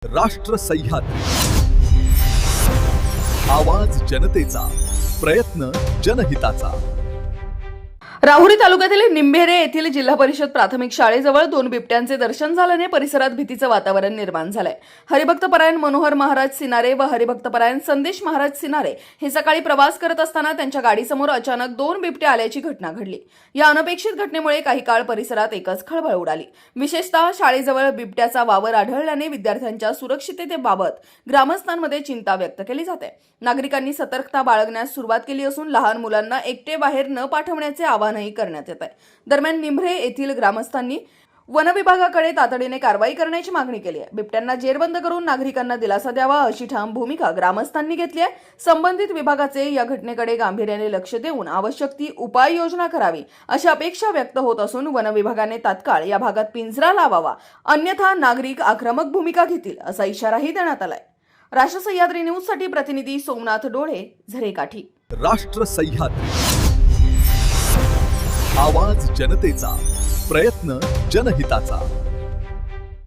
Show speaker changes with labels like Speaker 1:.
Speaker 1: राष्ट्र सह्याद्री, आवाज जनतेचा, प्रयत्न जनहिताचा।
Speaker 2: राहुरी तालुक्यातील निंभेरे येथील जिल्हा परिषद प्राथमिक शाळेजवळ 2 बिबट्यांचे दर्शन झाल्याने परिसरात भीतीचं वातावरण निर्माण झालंय। हरिभक्तपरायण मनोहर महाराज सिनारे व हरिभक्तपरायण संदेश महाराज सिनारे हे सकाळी प्रवास करत असताना त्यांच्या गाडीसमोर अचानक 2 बिबटे आल्याची घटना घडली। या अनपेक्षित घटनेमुळे काही काळ परिसरात एकच खळबळ उडाली। विशेषतः शाळेजवळ बिबट्याचा वावर आढळल्याने विद्यार्थ्यांच्या सुरक्षिततेबाबत ग्रामस्थांमध्ये चिंता व्यक्त केली जाते। नागरिकांनी सतर्कता बाळगण्यास सुरुवात केली असून लहान मुलांना एकटे बाहेर न पाठवण्याचे आवाहनही करण्यात येत आहे। दरम्यान निंभरे येथील ग्रामस्थांनी वन विभागाकडे तातडीने कारवाई करण्याची मागणी केली आहे। बिबट्यांना जेरबंद करून नागरिकांना दिलासा द्यावा अशी ठाम भूमिका ग्रामस्थांनी घेतली आहे। संबंधित विभागाचे या घटनेकडे गांभीर्याने लक्ष देऊन आवश्यक ती उपाययोजना करावी अशी अपेक्षा व्यक्त होत असून वन विभागाने तात्काळ या भागात पिंजरा लावावा, अन्यथा नागरिक आक्रमक भूमिका घेतील असा इशाराही देण्यात आलाय। राष्ट्र सह्याद्री न्यूज साठी प्रतिनिधी सोमनाथ डोळे, झरेकाठी।
Speaker 1: राष्ट्र सह्याद्री, आवाज जनतेचा, प्रयत्न जनहिताचा।